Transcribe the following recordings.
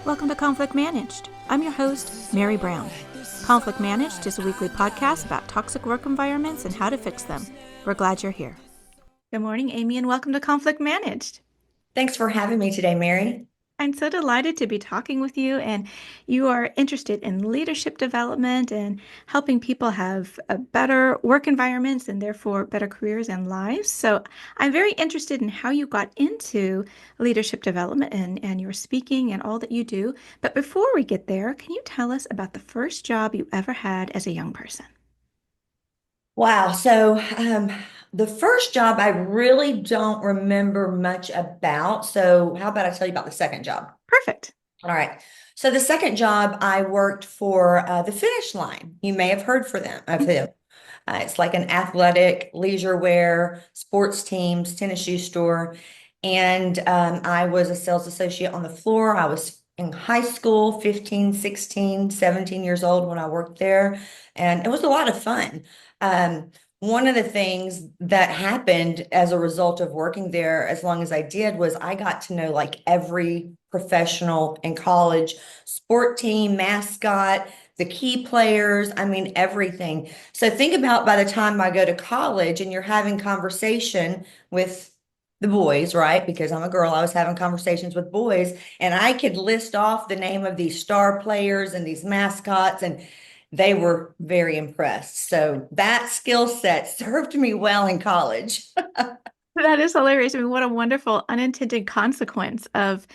Welcome to Conflict Managed. I'm your host, Mary Brown. Conflict Managed is a weekly podcast about toxic work environments and how to fix them. We're glad you're here. Good morning, Amy, and welcome to Conflict Managed. Thanks for having me today, Mary. I'm so delighted to be talking with you, and you are interested in leadership development and helping people have a better work environments and therefore better careers and lives. So I'm very interested in how you got into leadership development and your speaking and all that you do. But before we get there, can you tell us about the first job you ever had as a young person? Wow. The first job I really don't remember much about. So, how about I tell you about the second job? Perfect. All right. So, the second job, I worked for the Finish Line. You may have heard of them. It's like an athletic leisure wear, sports teams, tennis shoe store. And I was a sales associate on the floor. I was in high school, 15, 16, 17 years old when I worked there. And it was a lot of fun. One of the things that happened as a result of working there as long as I did was I got to know like every professional in college sport team, mascot, the key players, I mean, everything. So think about by the time I go to college and you're having conversation with the boys, right? Because I'm a girl, I was having conversations with boys, and I could list off the name of these star players and these mascots, and they were very impressed. So that skill set served me well in college. That is hilarious. I mean, what a wonderful unintended consequence of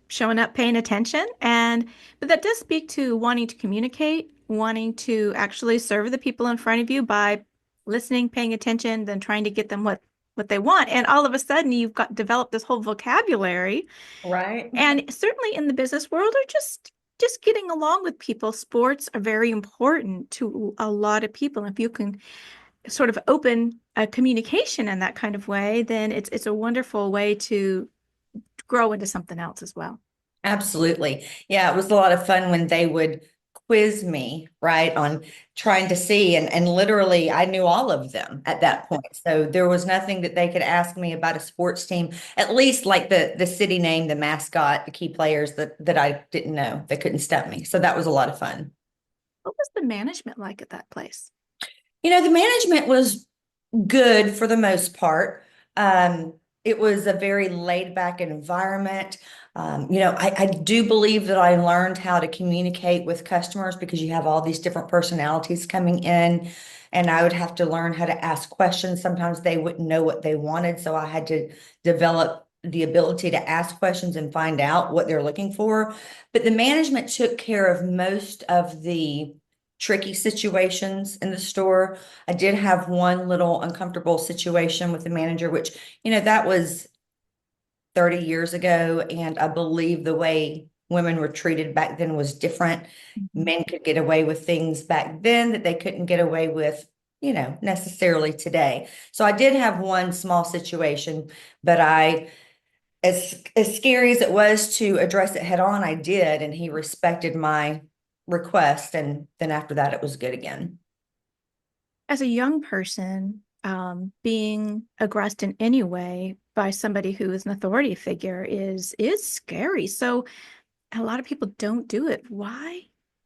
showing up, paying attention. But that does speak to wanting to communicate, wanting to actually serve the people in front of you by listening, paying attention, then trying to get them what they want. And all of a sudden you've got developed this whole vocabulary. Right. And certainly in the business world or just getting along with people, sports are very important to a lot of people. If you can sort of open a communication in that kind of way, then it's a wonderful way to grow into something else as well. Absolutely. Yeah, it was a lot of fun when they would quiz me, right, on trying to see, and literally I knew all of them at that point. So there was nothing that they could ask me about a sports team, at least like the city name, the mascot, the key players that I didn't know. They couldn't stop me. So that was a lot of fun. What was the management like at that place? The management was good for the most part. It was a very laid back environment. I do believe that I learned how to communicate with customers because you have all these different personalities coming in, and I would have to learn how to ask questions. Sometimes they wouldn't know what they wanted, so I had to develop the ability to ask questions and find out what they're looking for. But the management took care of most of the tricky situations in the store. I did have one little uncomfortable situation with the manager, which, that was 30 years ago. And I believe the way women were treated back then was different. Mhm. Men could get away with things back then that they couldn't get away with, necessarily today. So I did have one small situation, but as scary as it was to address it head on, I did, and he respected my request. And then after that, it was good again. As a young person, being aggressed in any way by somebody who is an authority figure is scary. So a lot of people don't do it. Why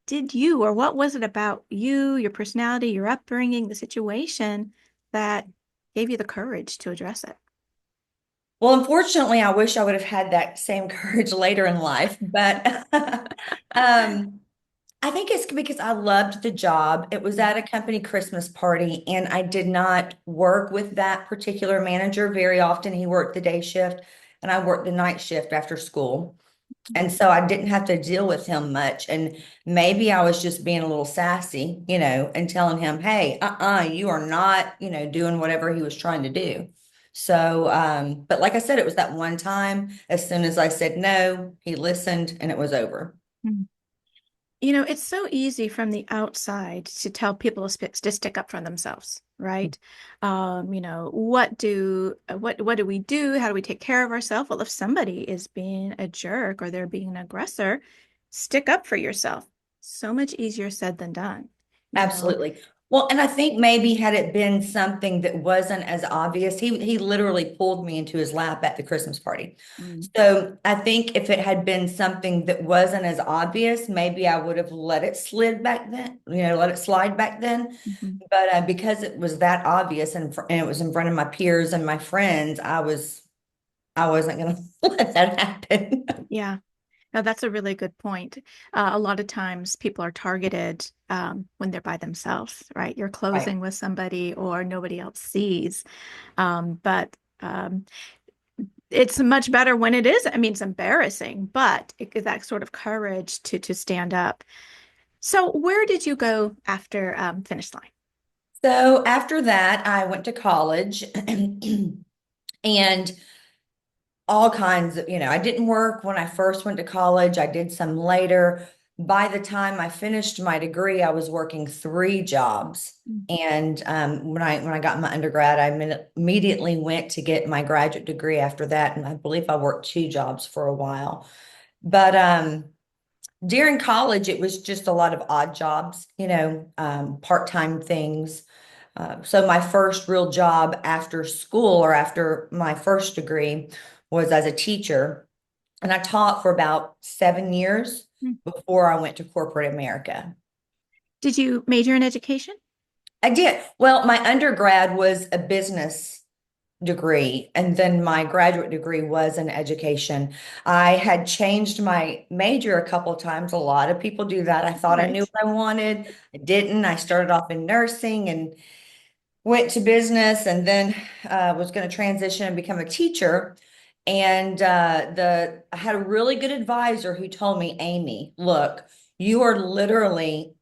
did you, or what was it about you, your personality, your upbringing, the situation that gave you the courage to address it? Well, unfortunately, I wish I would have had that same courage later in life, but I think it's because I loved the job. It was at a company Christmas party, and I did not work with that particular manager very often. He worked the day shift, and I worked the night shift after school. And so I didn't have to deal with him much. And maybe I was just being a little sassy, and telling him, hey, you are not, doing whatever he was trying to do. So, but like I said, it was that one time. As soon as I said no, he listened and it was over. Mhm. It's so easy from the outside to tell people to stick up for themselves, right? What do we do? How do we take care of ourselves? Well, if somebody is being a jerk or they're being an aggressor, stick up for yourself. So much easier said than done, you know. Absolutely. Well, and I think maybe had it been something that wasn't as obvious, he literally pulled me into his lap at the Christmas party. Mm. So I think if it had been something that wasn't as obvious, maybe I would have let it slid back then, let it slide back then. Mhm. But because it was that obvious and it was in front of my peers and my friends, I wasn't going to let that happen. Yeah. No, that's a really good point. A lot of times people are targeted when they're by themselves, right? You're Right. closing with somebody or nobody else sees. But it's much better when it is. I mean, it's embarrassing, but it gives that sort of courage to stand up. So, where did you go after finish line? So after that, I went to college and all kinds of, I didn't work when I first went to college. I did some later. By the time I finished my degree, I was working three jobs. Mm. And when I got my undergrad, immediately went to get my graduate degree after that. And I believe I worked two jobs for a while. But during college, it was just a lot of odd jobs, part-time things. So my first real job after school or after my first degree was as a teacher. And I taught for about 7 years Mm. before I went to corporate America. Did you major in education? I did. Well, my undergrad was a business degree, and then my graduate degree was in education. I had changed my major a couple of times. A lot of people do that. I thought I knew Right. what I wanted. I didn't. I started off in nursing and went to business, and then was going to transition and become a teacher. And the I had a really good advisor who told me, Amy, look, you are literally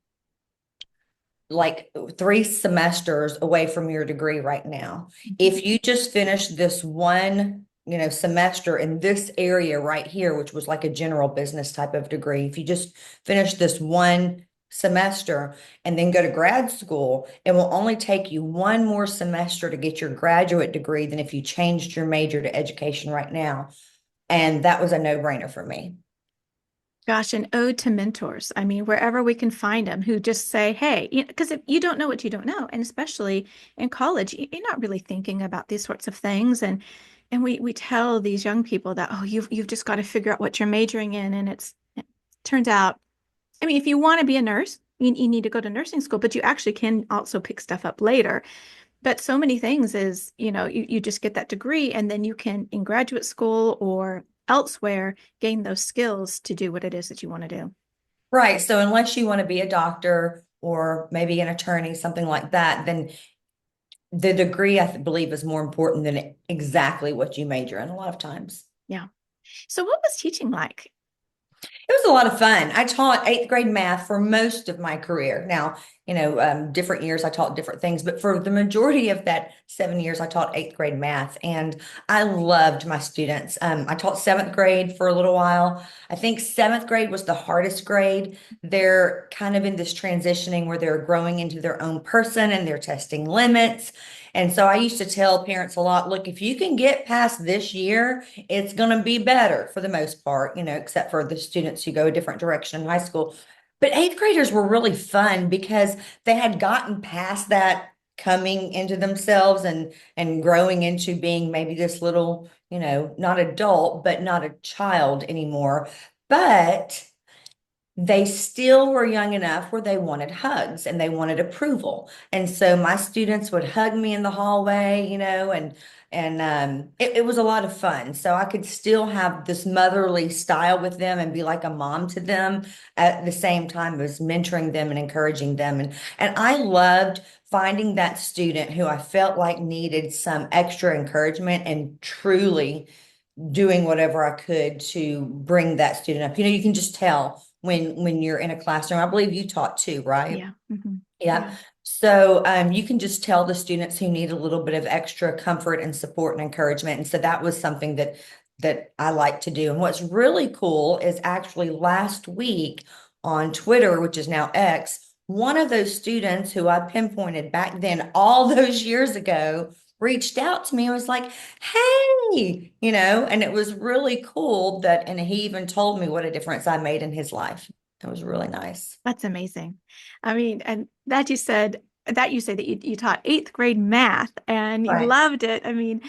like 3 semesters away from your degree right now. Mhm. If you just finish this one, semester in this area right here, which was like a general business type of degree, if you just finish this one semester and then go to grad school, it will only take you one more semester to get your graduate degree than if you changed your major to education right now. And that was a no-brainer for me. Gosh, an ode to mentors. I mean, wherever we can find them who just say, hey, because if you don't know what you don't know, and especially in college, you're not really thinking about these sorts of things. And we tell these young people that, oh, you've just got to figure out what you're majoring in. And it turns out, I mean, if you want to be a nurse, you need to go to nursing school, but you actually can also pick stuff up later. But so many things is, you just get that degree and then you can, in graduate school or elsewhere, gain those skills to do what it is that you want to do. Right. So unless you want to be a doctor or maybe an attorney, something like that, then the degree I believe is more important than exactly what you major in a lot of times. Yeah. So what was teaching like? It was a lot of fun. I taught eighth grade math for most of my career. Now, different years I taught different things, but for the majority of that 7 years, I taught eighth grade math, and I loved my students. I taught seventh grade for a little while. I think seventh grade was the hardest grade. They're kind of in this transitioning where they're growing into their own person and they're testing limits. And so I used to tell parents a lot, look, if you can get past this year, it's going to be better for the most part, except for the students who go a different direction in high school. But eighth graders were really fun because they had gotten past that coming into themselves and growing into being maybe this little, not adult, but not a child anymore. But they still were young enough where they wanted hugs and they wanted approval. And so my students would hug me in the hallway, and it was a lot of fun. So I could still have this motherly style with them and be like a mom to them at the same time as mentoring them and encouraging them. And I loved finding that student who I felt like needed some extra encouragement and truly doing whatever I could to bring that student up. You can just tell when you're in a classroom. I believe you taught too, right? Yeah. Hmm. Yeah. Yeah. So you can just tell the students who need a little bit of extra comfort and support and encouragement. And so that was something that I like to do. And what's really cool is actually last week on Twitter, which is now X, one of those students who I pinpointed back then all those years ago reached out to me and was like, hey, and it was really cool and he even told me what a difference I made in his life. It was really nice. That's amazing. I mean, and that you said that you say that you taught eighth grade math and you Right. loved it. I mean,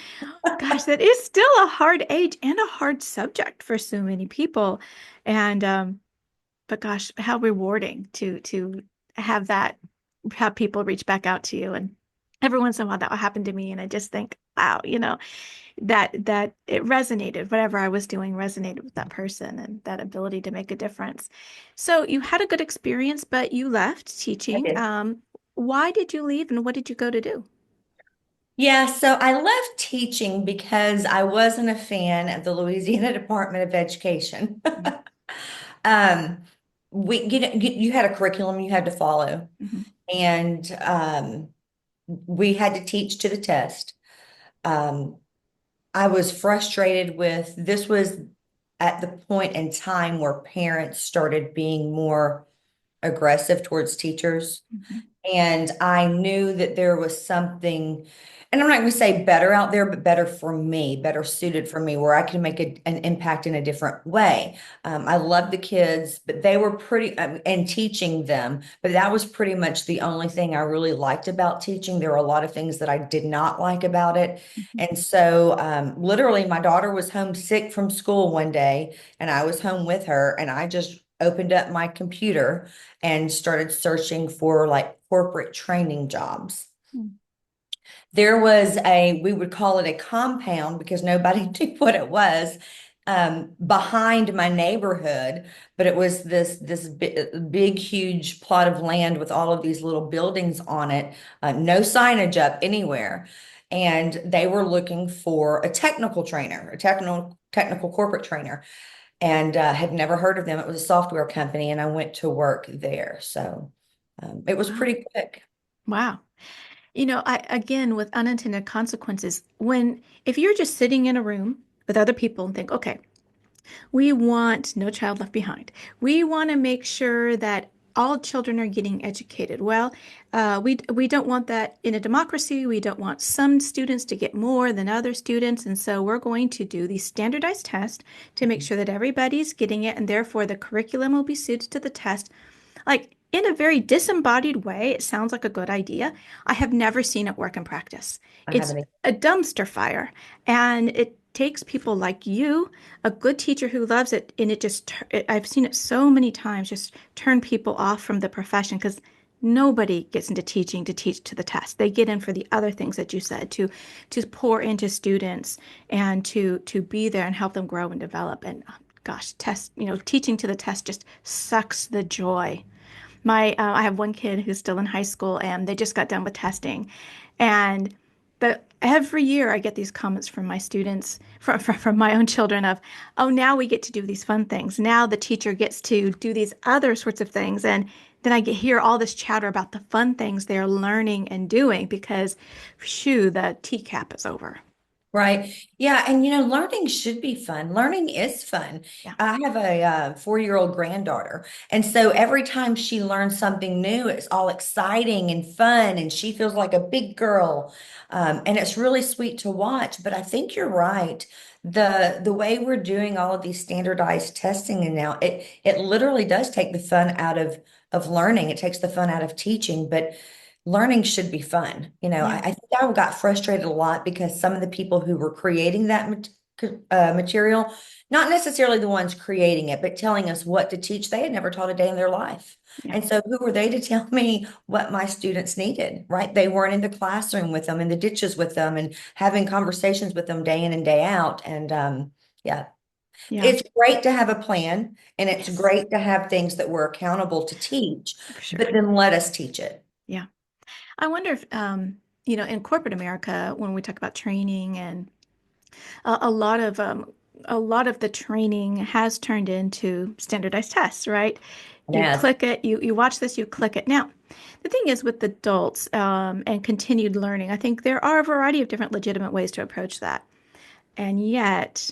gosh, that is still a hard age and a hard subject for so many people. And but gosh, how rewarding to have that have people reach back out to you. And every once in a while that will happen to me. And I just think, wow, that it resonated, whatever I was doing resonated with that person and that ability to make a difference. So you had a good experience, but you left I teaching. did. Why did you leave and what did you go to do? Yeah, so I left teaching because I wasn't a fan of the Louisiana Department of Education. Um, you had a curriculum you had to follow, Mhm. and we had to teach to the test. Um, I was frustrated with this was at the point in time where parents started being more aggressive towards teachers. Mhm. And I knew that there was something, and I'm not going to say better out there, but better for me, better suited for me, where I can make an impact in a different way. I love the kids, but they were pretty, and teaching them, but that was pretty much the only thing I really liked about teaching. There were a lot of things that I did not like about it. Mhm. And so, literally, my daughter was homesick from school one day, and I was home with her, and I just opened up my computer and started searching for like corporate training jobs. Mhm. There was we would call it a compound because nobody knew what it was, behind my neighborhood, but it was this big, huge plot of land with all of these little buildings on it, no signage up anywhere. And they were looking for a technical trainer, a technical corporate trainer, and had never heard of them. It was a software company, and I went to work there. So it was Wow. pretty quick. Wow. I again with unintended consequences, when if you're just sitting in a room with other people and think, okay, we want no child left behind. We want to make sure that all children are getting educated. Well, we don't want that in a democracy. We don't want some students to get more than other students, and so we're going to do these standardized tests to make sure that everybody's getting it, and therefore the curriculum will be suited to the test. Like in a very disembodied way, it sounds like a good idea. I have never seen it work in practice. I It's haven't. a dumpster fire, and it takes people like you, a good teacher who loves it, and I've seen it so many times just turn people off from the profession because nobody gets into teaching to teach to the test. They get in for the other things that you said, to pour into students and to be there and help them grow and develop. And gosh, teaching to the test just sucks the joy. I have one kid who's still in high school, and they just got done with testing, and but every year I get these comments from my students, from my own children of, oh, now we get to do these fun things. Now the teacher gets to do these other sorts of things, and then I get hear all this chatter about the fun things they're learning and doing because, shoo, the TCAP is over. Right. Yeah. And learning should be fun. Learning is fun. Yeah, I have a 4-year-old granddaughter. And so every time she learns something new, it's all exciting and fun. And she feels like a big girl. And it's really sweet to watch. But I think you're right. The way we're doing all of these standardized testing and now it literally does take the fun out of learning. It takes the fun out of teaching. But learning should be fun. yeah, I think I got frustrated a lot because some of the people who were creating that material, not necessarily the ones creating it, but telling us what to teach, they had never taught a day in their life. yeah, And so who were they to tell me what my students needed, right? They weren't in the classroom with them, in the ditches with them, and having conversations with them day in and day out. And yeah, yeah. it's great to have a plan and it's Yes, great to have things that we're accountable to teach, for but sure. then let us teach it. Yeah. I wonder if, in corporate America, when we talk about training and a lot of the training has turned into standardized tests, right? You Yes. click it, you watch this, you click it. Now, the thing is with adults and continued learning, I think there are a variety of different legitimate ways to approach that. And yet,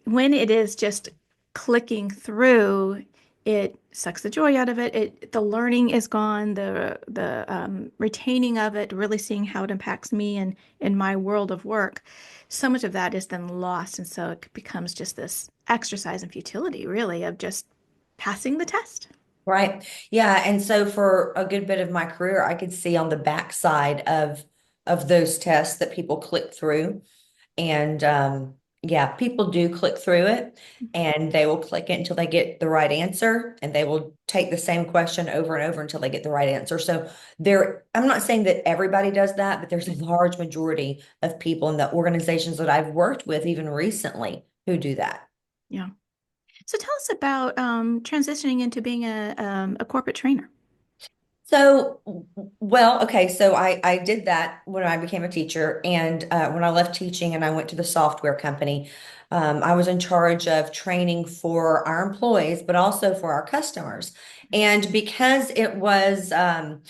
when it is just clicking through, it sucks the joy out of it. The learning is gone, the retaining of it, really seeing how it impacts me and in my world of work. So much of that is then lost, and so it becomes just this exercise in futility, really, of just passing the test. Right. Yeah. And so for a good bit of my career, I could see on the backside of those tests that people click through. And yeah, people do click through it and they will click it until they get the right answer. And they will take the same question over and over until they get the right answer. So I'm not saying that everybody does that, but there's a large majority of people in the organizations that I've worked with, even recently, who do that. Yeah. So tell us about transitioning into being a corporate trainer. So, well, okay, so I did that when I became a teacher, and when I left teaching and I went to the software company, I was in charge of training for our employees, but also for our customers. And because it was a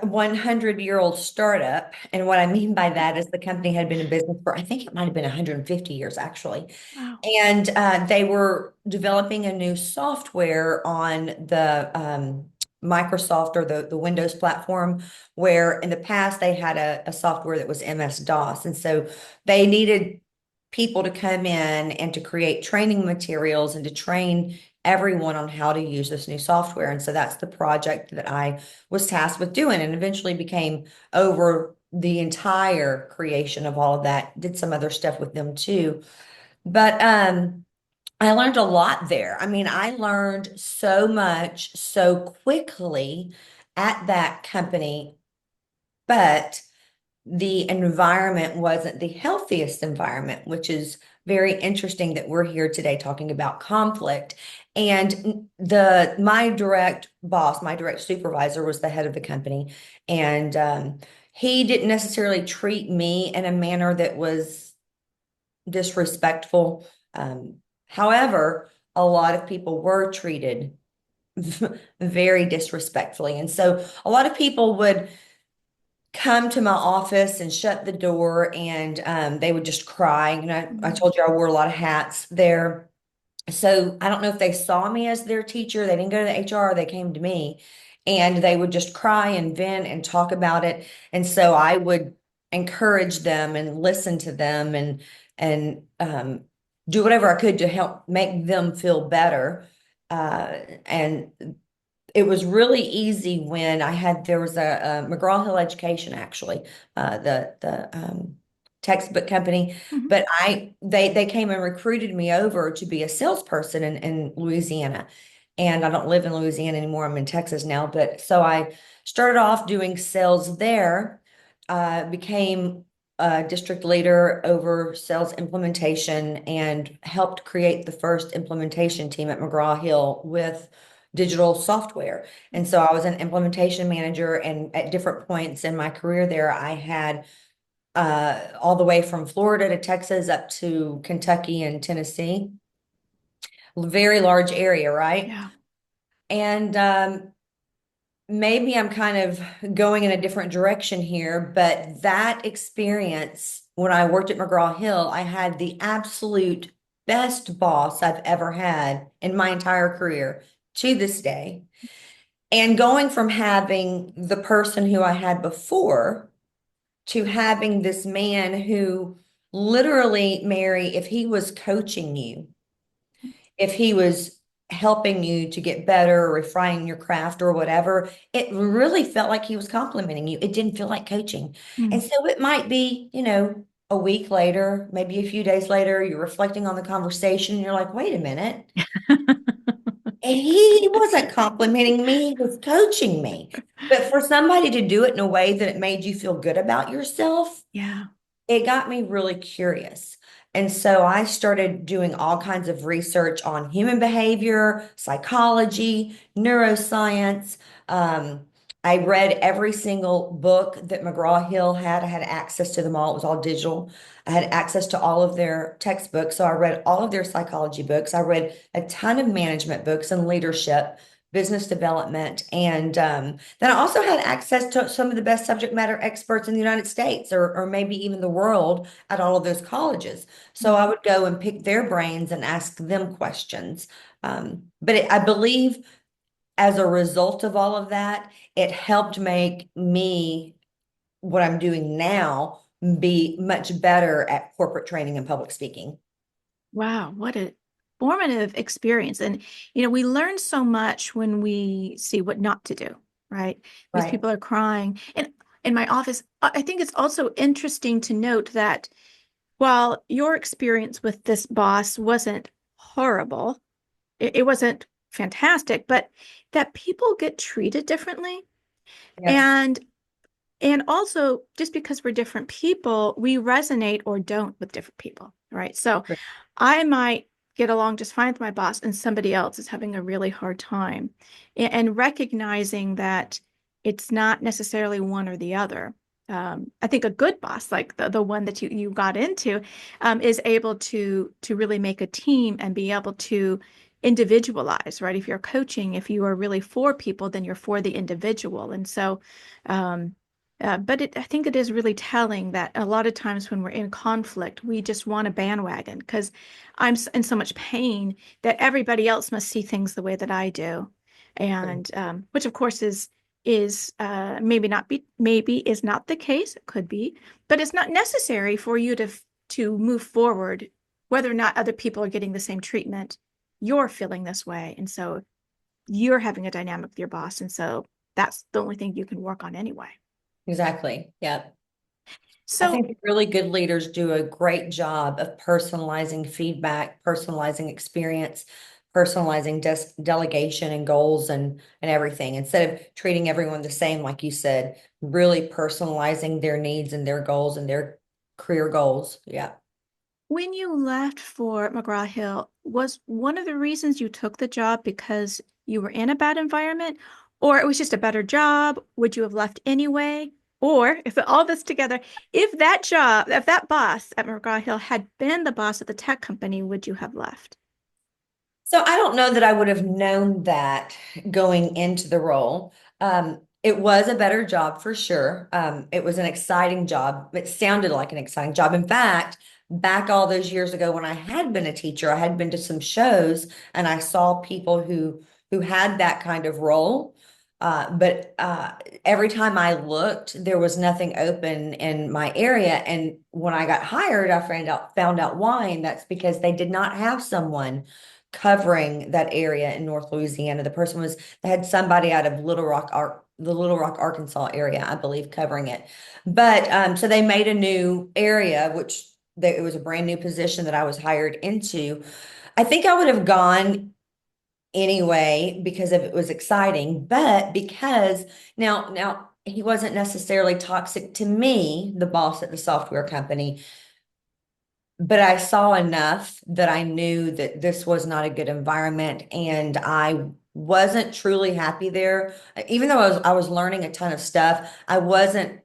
100-year-old startup, and what I mean by that is the company had been in business for, I think it might have been 150 years actually. Wow. And they were developing a new software on the Microsoft or the Windows platform, where in the past they had a software that was MS-DOS. And so they needed people to come in and to create training materials and to train everyone on how to use this new software. And so that's the project that I was tasked with doing and eventually became over the entire creation of all of that, did some other stuff with them too. But I learned a lot there. I mean, I learned so much so quickly at that company, but the environment wasn't the healthiest environment, which is very interesting that we're here today talking about conflict. And the my direct boss, my direct supervisor was the head of the company, and he didn't necessarily treat me in a manner that was disrespectful. However, a lot of people were treated very disrespectfully. And so a lot of people would come to my office and shut the door and they would just cry. And I Mhm. told you I wore a lot of hats there. So I don't know if they saw me as their teacher. They didn't go to the HR, they came to me and they would just cry and vent and talk about it. And so I would encourage them and listen to them and do whatever I could to help make them feel better. And it was really easy when there was a McGraw-Hill Education actually, the textbook company, Mhm. but they came and recruited me over to be a salesperson in Louisiana. And I don't live in Louisiana anymore. I'm in Texas now. But so I started off doing sales there, became a district leader over sales implementation and helped create the first implementation team at McGraw-Hill with digital software. And so I was an implementation manager, and at different points in my career there, I had all the way from Florida to Texas up to Kentucky and Tennessee. Very large area, right? Yeah. And maybe I'm kind of going in a different direction here, but that experience when I worked at McGraw-Hill, I had the absolute best boss I've ever had in my entire career to this day. And going from having the person who I had before to having this man who literally, Mary, if he was coaching you, if he was helping you to get better or refining your craft or whatever, it really felt like he was complimenting you. It didn't feel like coaching. And Mm. so it might be, a week later, maybe a few days later, you're reflecting on the conversation and you're like, wait a minute. And he wasn't complimenting me, he was coaching me. But for somebody to do it in a way that it made you feel good about yourself, Yeah. it got me really curious. And so I started doing all kinds of research on human behavior, psychology, neuroscience. Um, I read every single book that McGraw-Hill had. I had access to them all. It was all digital. I had access to all of their textbooks. So I read all of their psychology books. I read a ton of management books and leadership, business development. And then I also had access to some of the best subject matter experts in the United States or maybe even the world at all of those colleges. So I Mm. would go and pick their brains and ask them questions. I believe as a result of all of that, it helped make me what I'm doing now be much better at corporate training and public speaking. Wow. formative experience. And, we learn so much when we see what not to do, right? These Right. people are crying. And in my office, I think it's also interesting to note that while your experience with this boss wasn't horrible, it wasn't fantastic, but that people get treated differently. Yes. And and also, just because we're different people, we resonate or don't with different people, right? So I might get along just fine with my boss, and somebody else is having a really hard time. And recognizing that it's not necessarily one or the other. I think a good boss, like the one that you got into, is able to really make a team and be able to individualize, right? If you're coaching, if you are really for people, then you're for the individual. And so, um, I think it is really telling that a lot of times when we're in conflict, we just want a bandwagon because in so much pain that everybody else must see things the way that I do, and which of course is maybe is not the case. It could be, but it's not necessary for you to move forward, whether or not other people are getting the same treatment. You're feeling this way, and so you're having a dynamic with your boss, and so that's the only thing you can work on anyway. Exactly. Yeah. I So think really good leaders do a great job of personalizing feedback, personalizing experience, personalizing delegation and goals and everything. Instead of treating everyone the same, like you said, really personalizing their needs and their goals and their career goals. Yeah. when you left for McGraw-Hill, was one of the reasons you took the job because you were in a bad environment, or it was just a better job? Would you have left anyway? Or if all this together, if that boss at McGraw-Hill had been the boss at the tech company, would you have left? So I don't know that I would have known that going into the role. It was a better job for sure. It was an exciting job. It sounded like an exciting job. In fact, back all those years ago when I had been a teacher, I had been to some shows and I saw people who had that kind of role. But every time I looked, there was nothing open in my area. And when I got hired, I found out why, and that's because they did not have someone covering that area in North Louisiana. The person was they had somebody out of the Little Rock, Arkansas area, I believe, covering it. But so they made a new area, it was a brand new position that I was hired into. I think I would have gone anyway because of it was exciting, but because now he wasn't necessarily toxic to me, the boss at the software company, but I saw enough that I knew that this was not a good environment and I wasn't truly happy there. Even though I was learning a ton of stuff, I wasn't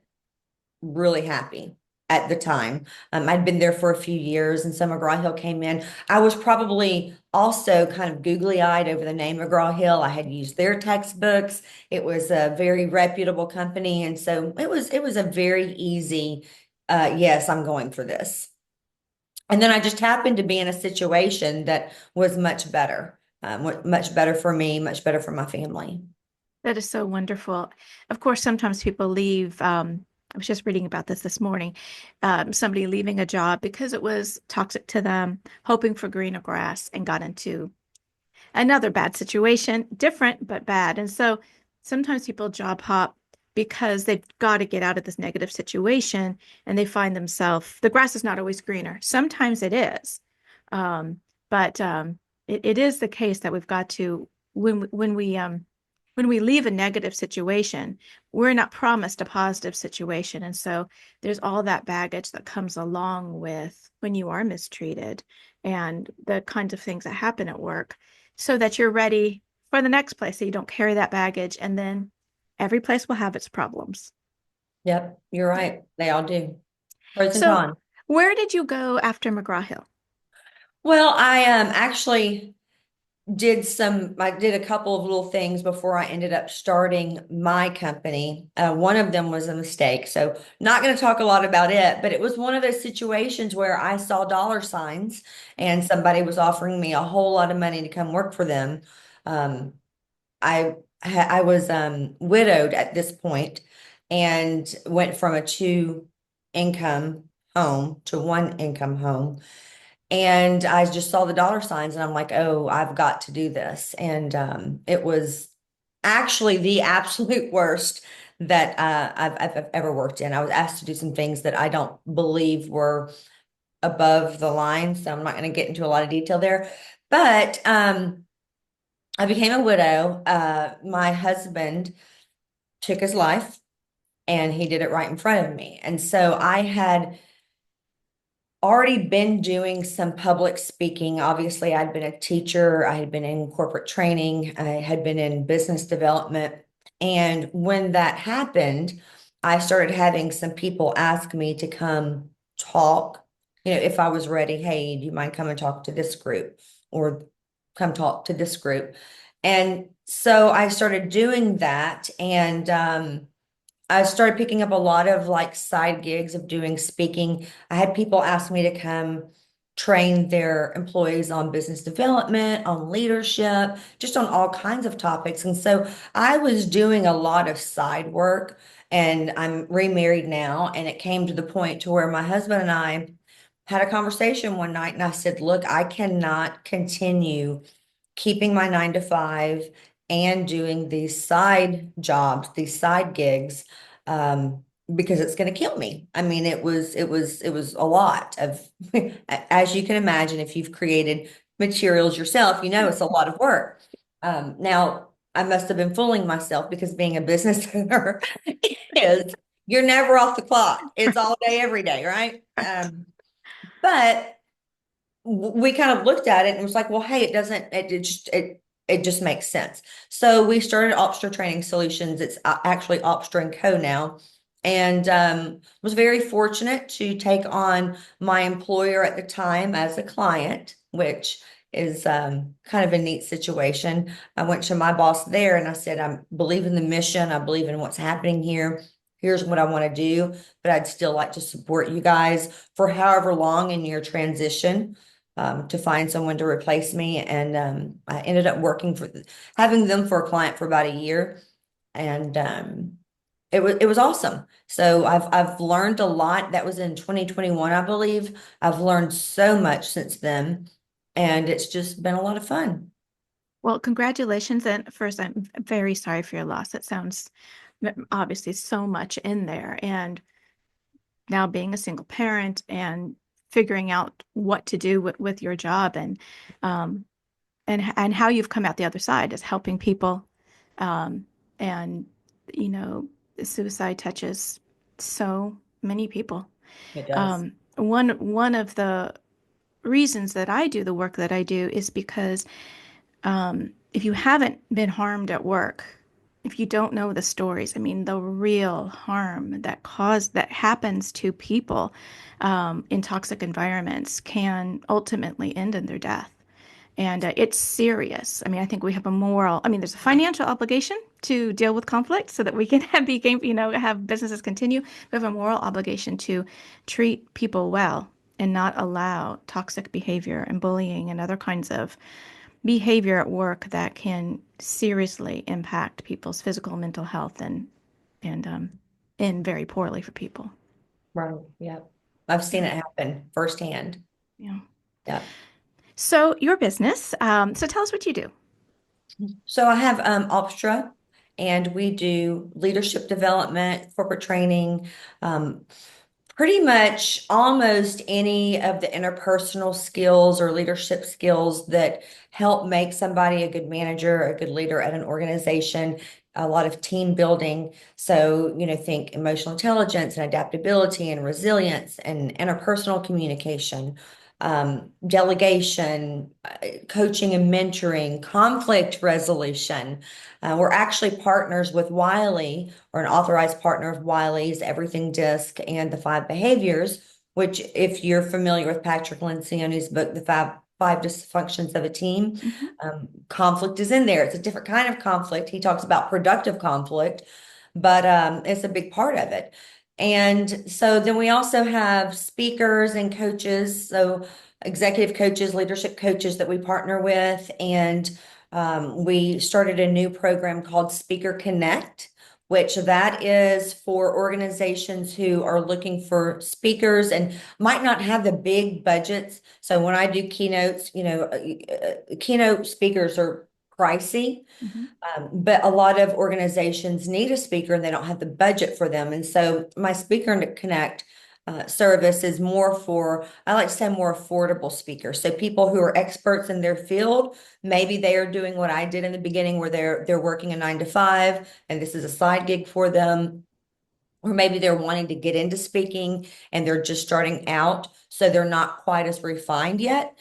really happy at the time. I'd been there for a few years and so McGraw-Hill came in. I was probably also kind of googly-eyed over the name McGraw-Hill. I had used their textbooks. It was a very reputable company. And so it was a very easy, yes, I'm going for this. And then I just happened to be in a situation that was much better, much better for me, much better for my family. That is so wonderful. Of course, sometimes people leave. I was just reading about this morning. Somebody leaving a job because it was toxic to them, hoping for greener grass, and got into another bad situation, different but bad. And so sometimes people job hop because they've got to get out of this negative situation and they find themselves, the grass is not always greener. Sometimes it is. Um, but it is the case that we've got to, when we leave a negative situation, we're not promised a positive situation. And so there's all that baggage that comes along with when you are mistreated and the kinds of things that happen at work so that you're ready for the next place so you don't carry that baggage. And then every place will have its problems. Yep, you're right. They all do. Pros and So, cons. where did you go after McGraw-Hill? Well, I actually I did a couple of little things before I ended up starting my company. One of them was a mistake. So not going to talk a lot about it, but it was one of those situations where I saw dollar signs and somebody was offering me a whole lot of money to come work for them. Um, I was widowed at this point and went from a two income home to one income home. And I just saw the dollar signs and I'm like, oh, I've got to do this. And it was actually the absolute worst that I've ever worked in. I was asked to do some things that I don't believe were above the line. So I'm not going to get into a lot of detail there. But I became a widow. My husband took his life and he did it right in front of me. And so I had already been doing some public speaking. Obviously, I'd been a teacher, I had been in corporate training, I had been in business development. And when that happened, I started having some people ask me to come talk, if I was ready. Hey, do you mind coming talk to this group or come talk to this group? And so I started doing that. And I started picking up a lot of like side gigs of doing speaking. I had people ask me to come train their employees on business development, on leadership, just on all kinds of topics. And so I was doing a lot of side work, and I'm remarried now. And it came to the point to where my husband and I had a conversation one night, and I said, look, I cannot continue keeping my 9 to 5 and doing these side jobs, these side gigs, because it's going to kill me. I mean, it was a lot of, as you can imagine, if you've created materials yourself, it's a lot of work. Now, I must have been fooling myself because being a business owner is you're never off the clock. It's all day, every day, right? But we kind of looked at it and was like, well, hey, it just makes sense. So we started Alpstra Training Solutions. It's actually Alpstra Co now. And was very fortunate to take on my employer at the time as a client, which is kind of a neat situation. I went to my boss there and I said, I believe in the mission. I believe in what's happening here. Here's what I want to do, but I'd still like to support you guys for however long in your transition, to find someone to replace me. And I ended up having them for a client for about a year. And it was awesome. So I've learned a lot. That was in 2021, I believe. I've learned so much since then, and it's just been a lot of fun. Well, congratulations. And first, I'm very sorry for your loss. It sounds obviously so much in there. And now being a single parent and figuring out what to do with your job um, and how you've come out the other side is helping people. Um, and, you know, suicide touches so many people. It does. One of the reasons that I do the work that I do is because if you haven't been harmed at work, if you don't know the stories, I mean, the real harm that happens to people in toxic environments can ultimately end in their death. And it's serious. I mean, I think we have a moral, I mean, there's a financial obligation to deal with conflict so that we can have businesses continue. We have a moral obligation to treat people well and not allow toxic behavior and bullying and other kinds of behavior at work that can seriously impact people's physical and mental health and end very poorly for people. Right. Yep. I've seen Yeah. it happen firsthand. Yeah. Yep. So your business. So tell us what you do. So I have Opstra, and we do leadership development, corporate training, um, pretty much almost any of the interpersonal skills or leadership skills that help make somebody a good manager, a good leader at an organization, a lot of team building. So, think emotional intelligence and adaptability and resilience and interpersonal communication, delegation, coaching and mentoring, conflict resolution. We're actually partners with Wiley, or an authorized partner of Wiley's Everything Disc and the Five Behaviors, which, if you're familiar with Patrick Lencioni's book, The Five Dysfunctions of a Team, Mhm. conflict is in there. It's a different kind of conflict. He talks about productive conflict, but it's a big part of it. And so then we also have speakers and coaches, so executive coaches, leadership coaches that we partner with. And we started a new program called Speaker Connect, which that is for organizations who are looking for speakers and might not have the big budgets. So when I do keynotes, keynote speakers are pricey. Hmm. But a lot of organizations need a speaker and they don't have the budget for them. And so my Speaker Connect service is more for, I like to say, more affordable speakers. So people who are experts in their field, maybe they are doing what I did in the beginning, where they're working a 9 to 5, and this is a side gig for them. Or maybe they're wanting to get into speaking and they're just starting out, so they're not quite as refined yet.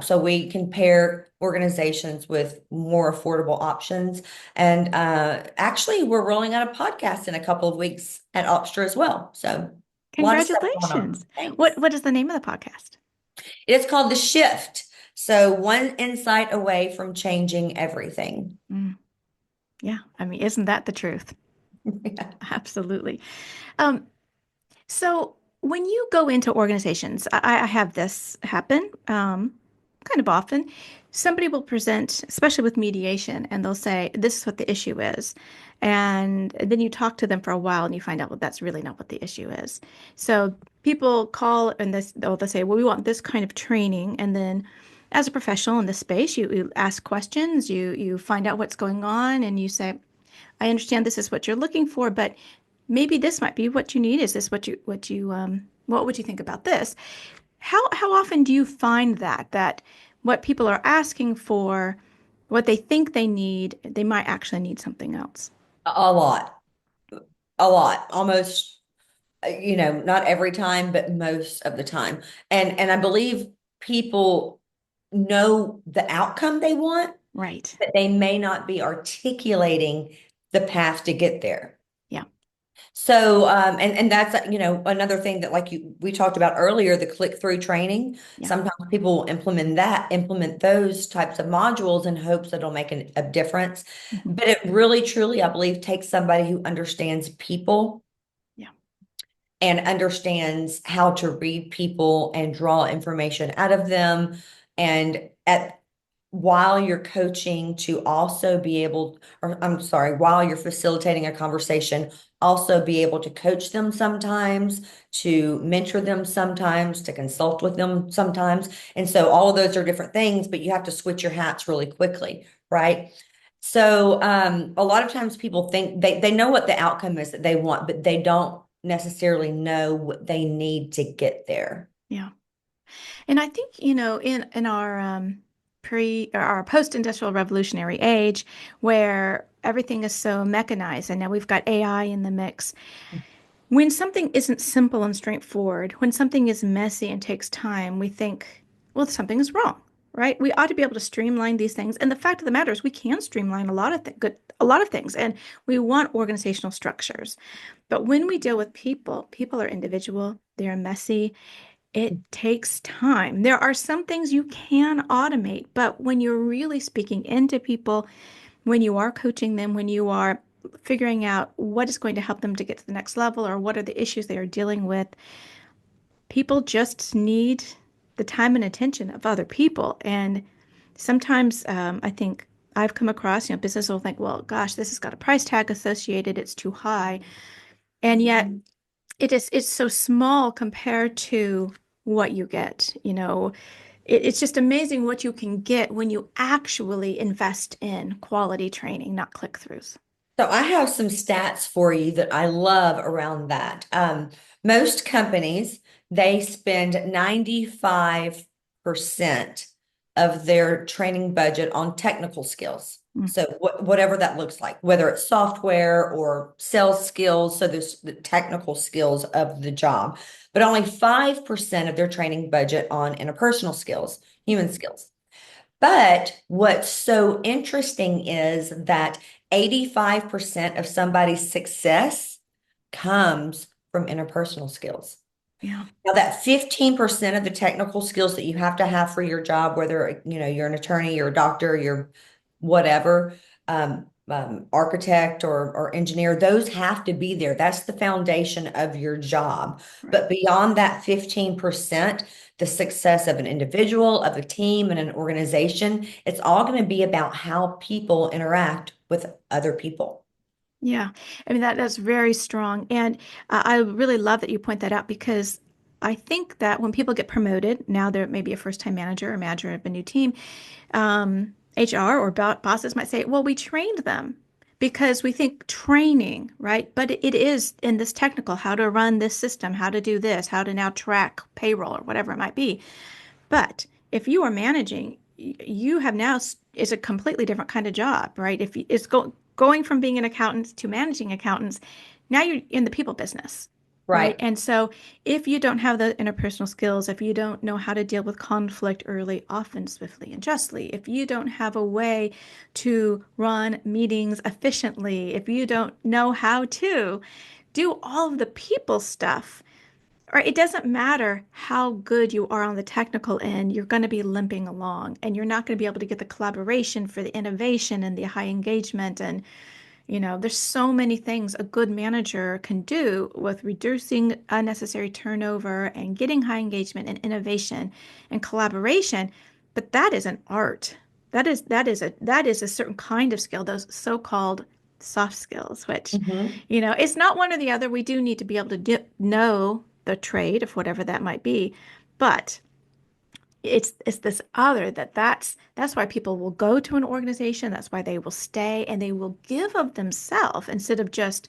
So we can pair organizations with more affordable options. And actually, we're rolling out a podcast in a couple of weeks at Alpstra as well. So a lot of stuff going on. Congratulations. Thanks. What is the name of the podcast? It's called The Shift. So one insight away from changing everything. Mm, yeah, I mean, isn't that the truth? Yeah. Absolutely. Um, so when you go into organizations, I have this happen kind of often. Somebody will present, especially with mediation, and they'll say, "This is what the issue is," and then you talk to them for a while, and you find out, well, that's really not what the issue is. So people call and they'll say, "Well, we want this kind of training," and then as a professional in this space, you ask questions, you find out what's going on, and you say, I understand this is what you're looking for, but maybe this might be what you need. Is this what would you think about this? How often do you find that what people are asking for, what they think they need, they might actually need something else? A lot, a lot, almost, not every time, but most of the time. And I believe people know the outcome they want, Right. but they may not be articulating the path to get there. Yeah. So, and that's, another thing that, like we talked about earlier, the click-through training. Yeah. Sometimes people will implement those types of modules in hopes that it'll make a difference. Hmm. But it really, truly, I believe, takes somebody who understands people Yeah. and understands how to read people and draw information out of them. And at while you're coaching, to also be able, or I'm sorry, while you're facilitating a conversation, also be able to coach them sometimes, to mentor them sometimes, to consult with them sometimes. And so all of those are different things, but you have to switch your hats really quickly, right? So a lot of times people think they know what the outcome is that they want, but they don't necessarily know what they need to get there. Yeah. And I think, in our pre or our post-industrial revolutionary age where everything is so mechanized and now we've got AI in the mix, when something isn't simple and straightforward, when something is messy and takes time, we think, well, something is wrong, right? We ought to be able to streamline these things. And the fact of the matter is we can streamline a lot of things, and we want organizational structures. But when we deal with people, people are individual, they're messy, it takes time. There are some things you can automate, but when you're really speaking into people, when you are coaching them, when you are figuring out what is going to help them to get to the next level or what are the issues they are dealing with, people just need the time and attention of other people. And sometimes I think I've come across, business will think, well, gosh, this has got a price tag associated, it's too high. And yet it's so small compared to what you get. It's just amazing what you can get when you actually invest in quality training, not click-throughs. So I have some stats for you that I love around that. Most companies, they spend 95% of their training budget on technical skills. Mm, So whatever that looks like, whether it's software or sales skills, so there's the technical skills of the job, but only 5% of their training budget on interpersonal skills, human skills. But what's so interesting is that 85% of somebody's success comes from interpersonal skills. yeah, Now, that 15% of the technical skills that you have to have for your job, whether you're an attorney, you're a doctor, you're whatever, architect or engineer, those have to be there. That's the foundation of your job. right. But beyond that 15%, the success of an individual, of a team, and an organization, it's all going to be about how people interact with other people. Yeah, I mean that's very strong, and I really love that you point that out because I think that when people get promoted, now they're maybe a first-time manager or manager of a new team, HR or bosses might say, "Well, we trained them," because we think training, right? But it is in this technical, how to run this system, how to do this, how to now track payroll or whatever it might be. But if you are managing, you have now is a completely different kind of job, right? If it's going from being an accountant to managing accountants, now you're in the people business, right? Right. And so if you don't have the interpersonal skills, if you don't know how to deal with conflict early, often swiftly and justly, if you don't have a way to run meetings efficiently, if you don't know how to do all of the people stuff, or it doesn't matter how good you are on the technical end, you're going to be limping along and you're not going to be able to get the collaboration for the innovation and the high engagement. And, there's so many things a good manager can do with reducing unnecessary turnover and getting high engagement and innovation and collaboration. But that is an art. That is a certain kind of skill, those so-called soft skills, which, Hmm. it's not one or the other. We do need to be able to know the trade of whatever that might be, but it's this other that's why people will go to an organization. That's why they will stay and they will give of themselves instead of just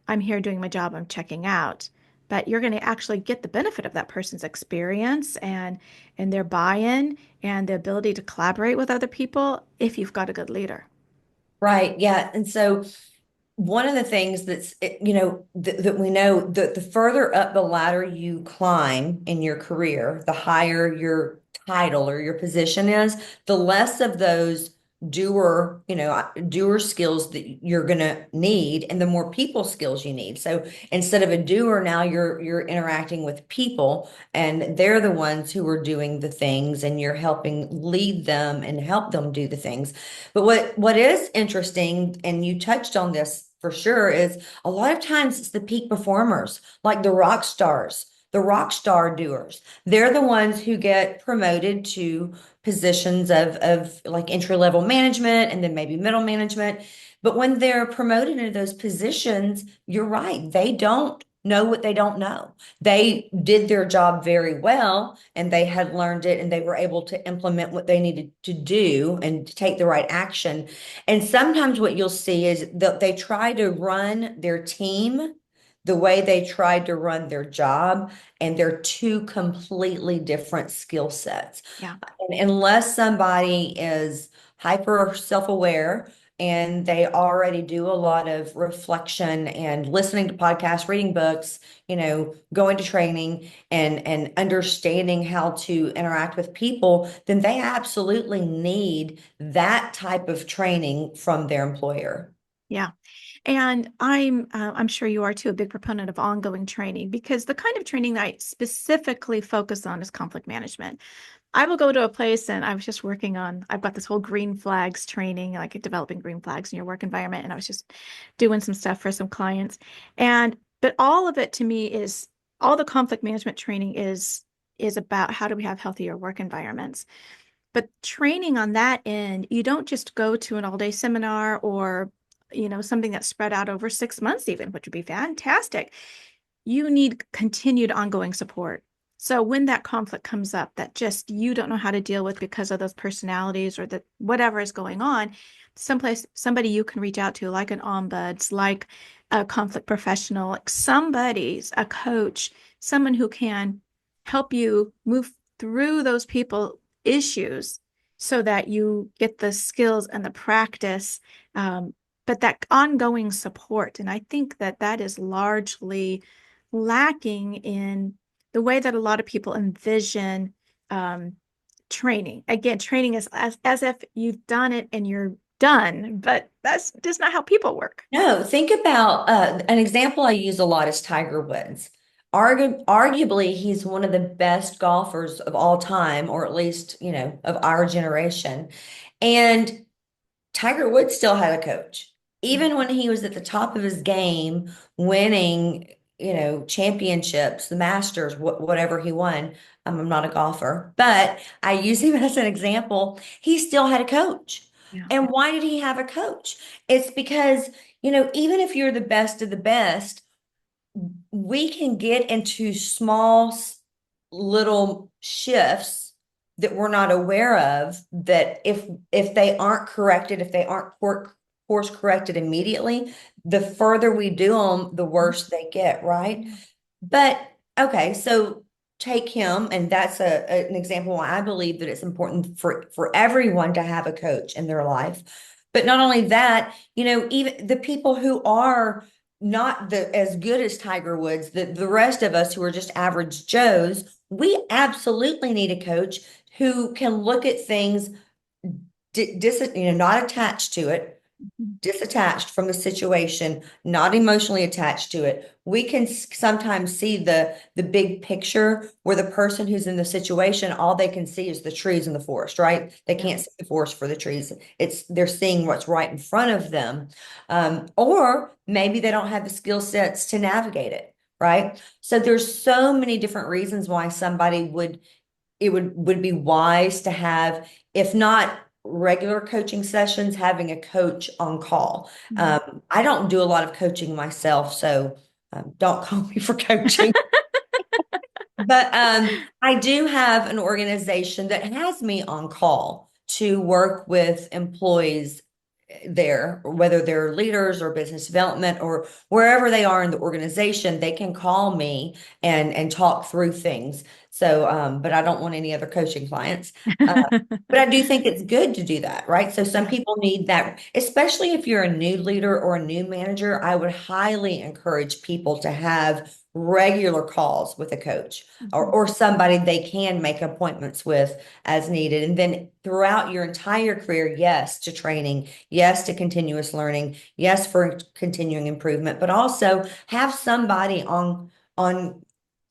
I'm here doing my job, I'm checking out. But you're going to actually get the benefit of that person's experience and their buy-in and the ability to collaborate with other people if you've got a good leader. Right. Yeah. And so one of the things that we know that the further up the ladder you climb in your career, the higher your title or your position is, the less of those doer skills that you're going to need and the more people skills you need. So instead of a doer, now you're interacting with people and they're the ones who are doing the things and you're helping lead them and help them do the things. But what is interesting, and you touched on this for sure, is a lot of times it's the peak performers, like the rock stars, the rock star doers. They're the ones who get promoted to positions of like entry level management and then maybe middle management. But when they're promoted into those positions, you're right, they don't know what they don't know. They did their job very well and they had learned it and they were able to implement what they needed to do and to take the right action. And sometimes what you'll see is that they try to run their team the way they tried to run their job, and they're two completely different skill sets. Yeah. And unless somebody is hyper self-aware and they already do a lot of reflection and listening to podcasts, reading books, going to training and understanding how to interact with people, then they absolutely need that type of training from their employer. Yeah. And I'm sure you are too, a big proponent of ongoing training because the kind of training that I specifically focus on is conflict management. I will go to a place and I was just working on, I've got this whole green flags training, like developing green flags in your work environment. And I was just doing some stuff for some clients. But all of it to me is all the conflict management training is about how do we have healthier work environments. But training on that end, you don't just go to an all-day seminar or, something that's spread out over 6 months even, which would be fantastic. You need continued ongoing support. So when that conflict comes up that just you don't know how to deal with because of those personalities or that whatever is going on, somebody you can reach out to, like an ombuds, like a conflict professional, like somebody's a coach, someone who can help you move through those people issues so that you get the skills and the practice, but that ongoing support. And I think that that is largely lacking in the way that a lot of people envision um, training. Again, training is as if you've done it and you're done, but that's just not how people work. No, think about an example I use a lot is Tiger Woods. Arguably, he's one of the best golfers of all time, or at least, of our generation. And Tiger Woods still had a coach. Yeah. Even when he was at the top of his game, winning, championships, the Masters, whatever he won. I'm not a golfer, but I use him as an example. He still had a coach. Yeah. And why did he have a coach? It's because, even if you're the best of the best, we can get into small little shifts that we're not aware of, that if they aren't corrected, if they aren't course corrected immediately, the further we do them, the worse they get, right? Yeah. But okay, so take him, and that's an example why I believe that it's important for everyone to have a coach in their life. But not only that, even the people who are not as good as Tiger Woods, the rest of us who are just average Joes, we absolutely need a coach who can look at things not attached to it, Mhm. disattached from the situation, not emotionally attached to it. We can sometimes see the big picture, where the person who's in the situation, all they can see is the trees in the forest, right? They Yeah. can't see the forest for the trees. They're seeing what's right in front of them. Or maybe they don't have the skill sets to navigate it, right? So there's so many different reasons why somebody would be wise to have, if not regular coaching sessions, having a coach on call. Mhm. I don't do a lot of coaching myself, so don't call me for coaching. But I do have an organization that has me on call to work with employees there, whether they're leaders or business development or wherever they are in the organization, they can call me and talk through things. So, but I don't want any other coaching clients. Uh, but I do think it's good to do that, right? So some Yeah. people need that, especially if you're a new leader or a new manager. I would highly encourage people to have regular calls with a coach, Mhm. or somebody they can make appointments with as needed. And then throughout your entire career, yes, to training, yes, to continuous learning, yes, for continuing improvement, but also have somebody on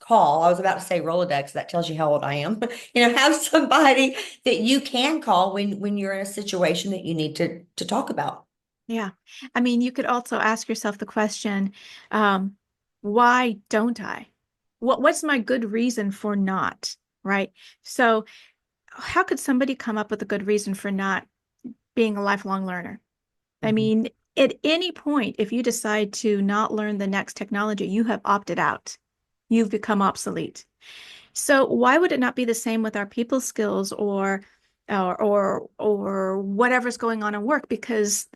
call. I was about to say Rolodex, that tells you how old I am. Have somebody that you can call when you're in a situation that you need to talk about. Yeah. I mean, you could also ask yourself the question, um, why don't I? What's my good reason for not? Right. So how could somebody come up with a good reason for not being a lifelong learner? I Mhm. mean, at any point, if you decide to not learn the next technology, you have opted out. You've become obsolete. So why would it not be the same with our people skills or whatever's going on in work? Because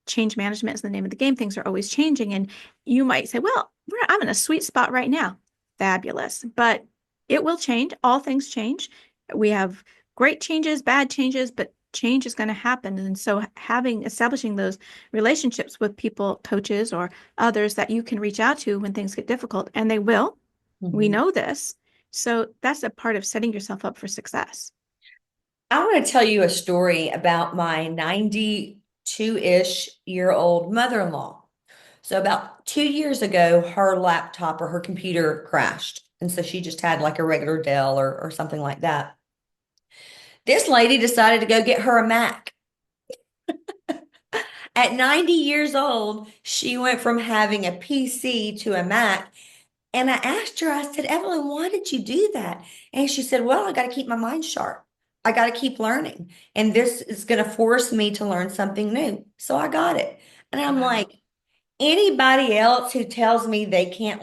change management is the name of the game. Things are always changing, and you might say, "Well, I'm in a sweet spot right now. Fabulous," but it will change. All things change. We have great changes, bad changes, but change is going to happen. And so establishing those relationships with people, coaches, or others that you can reach out to when things get difficult, and they will. We Mhm. know this. So that's a part of setting yourself up for success. I want to tell you a story about my 92-ish year old mother-in-law. So about 2 years ago, her laptop or her computer crashed. And so she just had like a regular Dell or something like that. This lady decided to go get her a Mac. At 90 years old, she went from having a PC to a Mac. And I asked her, I said, Evelyn, why did you do that? And she said, well, I got to keep my mind sharp. I got to keep learning. And this is going to force me to learn something new. So I got it. And I'm Wow. like, anybody else who tells me they can't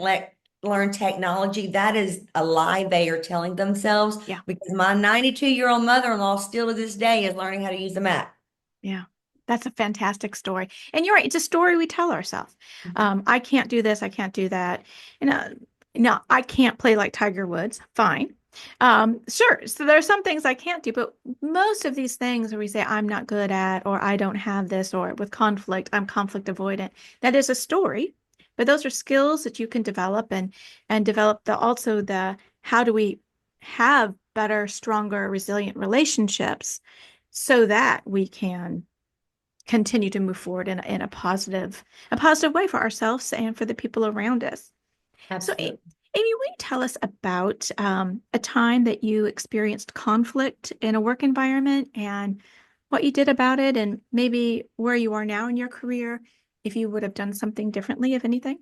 learn technology, that is a lie they are telling themselves, Yeah. because my 92-year-old mother-in-law still to this day is learning how to use the Mac. Yeah. That's a fantastic story. And you're right, it's a story we tell ourselves. I can't do this, I can't do that. You know, no, I can't play like Tiger Woods. Fine. Sure. So there are some things I can't do, but most of these things where we say I'm not good at, or I don't have this, or with conflict, I'm conflict avoidant. That is a story, but those are skills that you can develop and develop the how do we have better, stronger, resilient relationships so that we can continue to move forward in a positive way for ourselves and for the people around us. So, Absolutely. Amy, will you tell us about a time that you experienced conflict in a work environment and what you did about it, and maybe where you are now in your career, if you would have done something differently, if anything?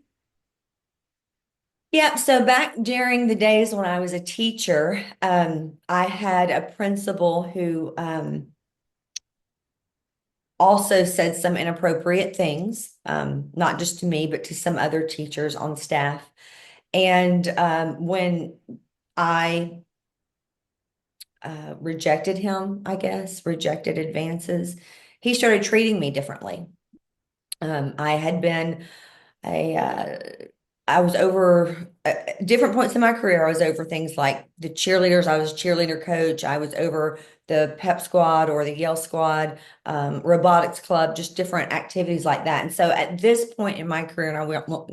Yeah, so back during the days when I was a teacher, I had a principal who also said some inappropriate things, not just to me, but to some other teachers on staff. And when I rejected him, I guess, rejected advances, he started treating me differently. I had been a I was over different points in my career. I was over things like the cheerleaders. I was a cheerleader coach. I was over the pep squad or the Yale squad, robotics club, just different activities like that. And so at this point in my career, and I went, well,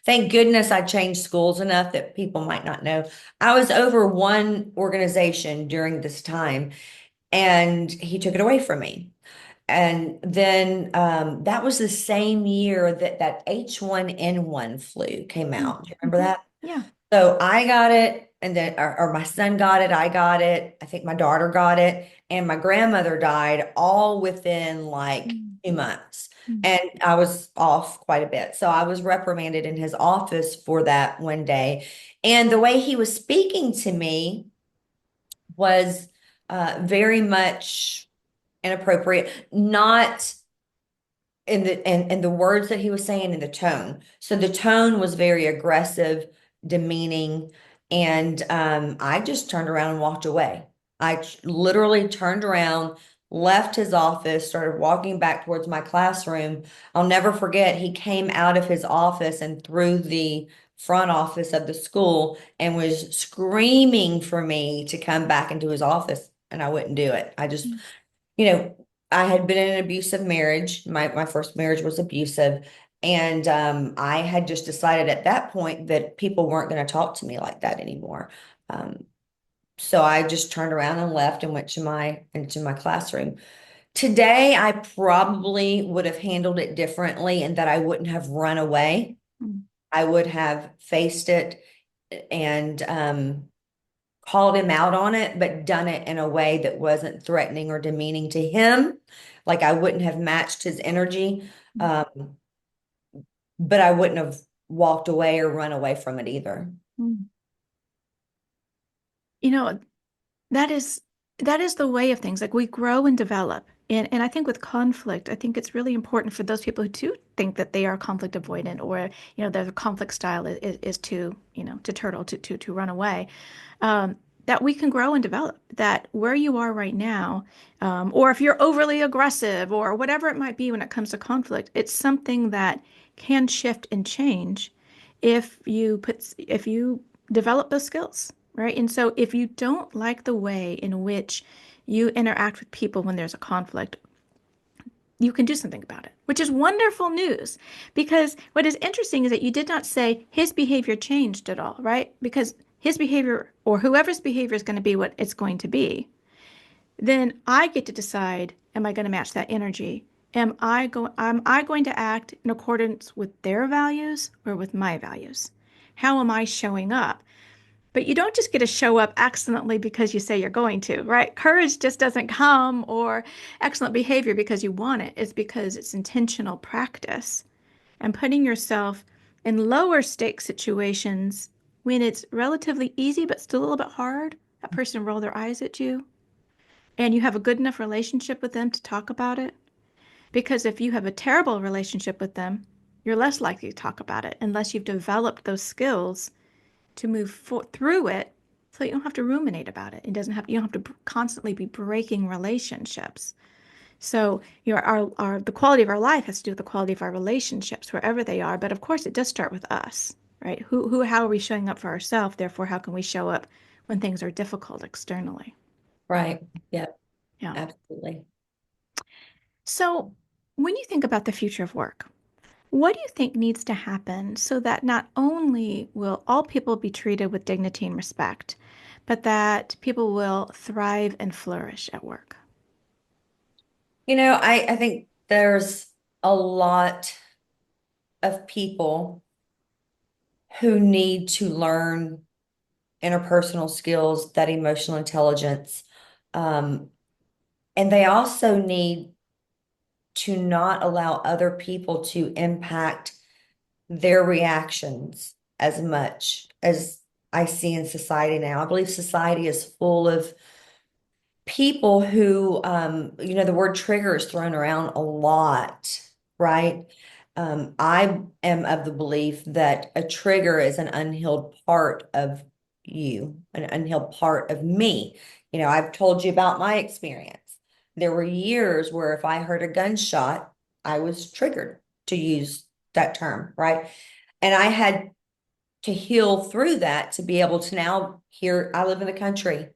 thank goodness I changed schools enough that people might not know. I was over one organization during this time, and he took it away from me. And then that was the same year that H1N1 flu came out. Do you remember Mhm. that? Yeah. So I got it, and then or my son got it, I got it, I think my daughter got it, and my grandmother died all within like Mm. 2 months. Mm. And I was off quite a bit. So I was reprimanded in his office for that one day. And the way he was speaking to me was very much inappropriate, not in the words that he was saying in the tone. So the tone was very aggressive, demeaning, and I just turned around and walked away. Literally turned around, left his office, started walking back towards my classroom. I'll never forget, he came out of his office and through the front office of the school and was screaming for me to come back into his office, and I wouldn't do it. I just Mm. you know, I had been in an abusive marriage. My first marriage was abusive. And I had just decided at that point that people weren't going to talk to me like that anymore. Um, so I just turned around and left and went to my classroom. Today, I probably would have handled it differently and that I wouldn't have run away. Mm. I would have faced it and called him out on it, but done it in a way that wasn't threatening or demeaning to him. Like I wouldn't have matched his energy, Mm. um, but I wouldn't have walked away or run away from it either. Mm. You know, that is that is the way of things. Like we grow and develop. And I think with conflict, I think it's really important for those people who do think that they are conflict avoidant or, their conflict style is to, to turtle, to run away. That we can grow and develop. That where you are right now, or if you're overly aggressive or whatever it might be when it comes to conflict, it's something that can shift and change if you develop those skills, right? And so if you don't like the way in which you interact with people when there's a conflict, you can do something about it, which is wonderful news. Because what is interesting is that you did not say his behavior changed at all, right? Because his behavior or whoever's behavior is going to be what it's going to be. Then I get to decide, am I going to match that energy? Am I going to act in accordance with their values or with my values? How am I showing up? But you don't just get to show up excellently because you say you're going to, right? Courage just doesn't come or excellent behavior because you want it. It's because it's intentional practice and putting yourself in lower stake situations when it's relatively easy but still a little bit hard. That person roll their eyes at you and you have a good enough relationship with them to talk about it. Because if you have a terrible relationship with them, you're less likely to talk about it unless you've developed those skills to through it so you don't have to ruminate about it. You don't have to constantly be breaking relationships. So the quality of our life has to do with the quality of our relationships wherever they are. But of course, it does start with us, right? How are we showing up for ourselves? Therefore, how can we show up when things are difficult externally? Right. Yeah, Yeah. absolutely. So when you think about the future of work, what do you think needs to happen so that not only will all people be treated with dignity and respect, but that people will thrive and flourish at work? I think there's a lot of people who need to learn interpersonal skills, that emotional intelligence. Um, and they also need to not allow other people to impact their reactions as much as I see in society now. I believe society is full of people who, the word trigger is thrown around a lot, right? I am of the belief that a trigger is an unhealed part of you, an unhealed part of me. I've told you about my experience. There were years where if I heard a gunshot, I was triggered, to use that term, right? And I had to heal through that to be able to now hear, I live in the country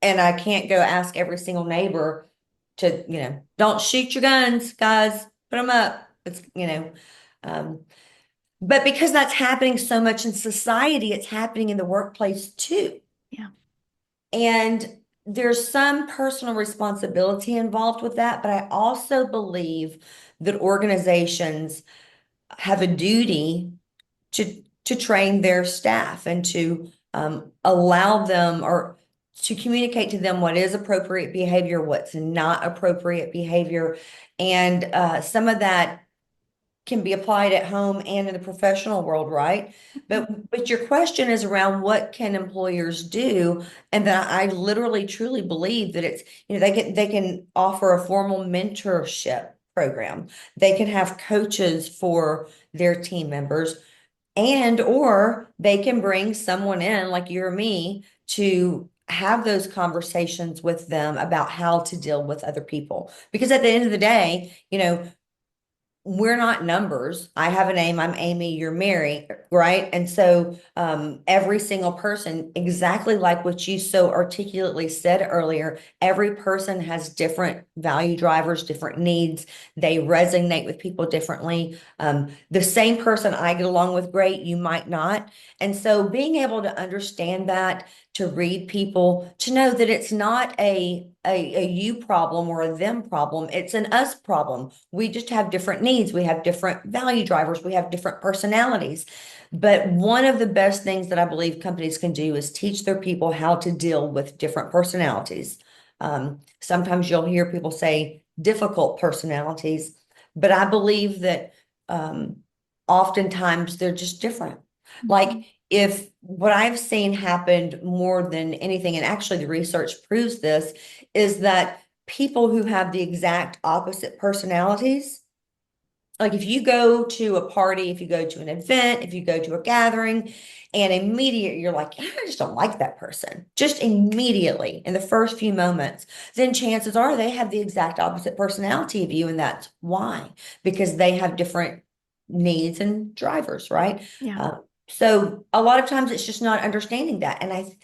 and I can't go ask every single neighbor to, don't shoot your guns, guys, put them up. Um, but because that's happening so much in society, it's happening in the workplace too. Yeah. And there's some personal responsibility involved with that, but I also believe that organizations have a duty to train their staff and to allow them or to communicate to them what is appropriate behavior, what's not appropriate behavior, and some of that can be applied at home and in the professional world, right? But your question is around what can employers do, and that I literally truly believe that it's, they can offer a formal mentorship program. They can have coaches for their team members, and or they can bring someone in like you or me to have those conversations with them about how to deal with other people. Because at the end of the day, we're not numbers. I have a name. I'm Amy. You're Mary, right? And so every single person, exactly like what you so articulately said earlier, every person has different value drivers, different needs. They resonate with people differently. The same person I get along with great, you might not. And so being able to understand that, to read people, to know that it's not a you problem or a them problem, it's an us problem. We just have different needs. We have different value drivers. We have different personalities. But one of the best things that I believe companies can do is teach their people how to deal with different personalities. Sometimes you'll hear people say difficult personalities, but I believe that oftentimes they're just different. Like if what I've seen happened more than anything, and actually the research proves this, is that people who have the exact opposite personalities, like if you go to a party, if you go to an event, if you go to a gathering, and immediately you're like, "Yeah, I just don't like that person," just immediately in the first few moments, then chances are they have the exact opposite personality of you. And that's why, because they have different needs and drivers, right? Yeah. So a lot of times it's just not understanding that. And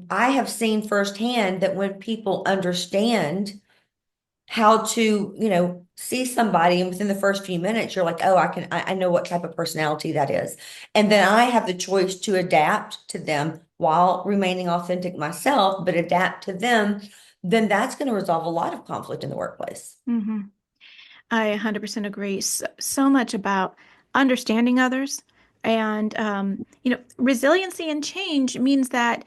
I have seen firsthand that when people understand how to, see somebody, and within the first few minutes, you're like, oh, I know what type of personality that is. And then I have the choice to adapt to them while remaining authentic myself, but adapt to them, then that's going to resolve a lot of conflict in the workplace. hmm I 100% agree. So much about understanding others. And, resiliency and change means that,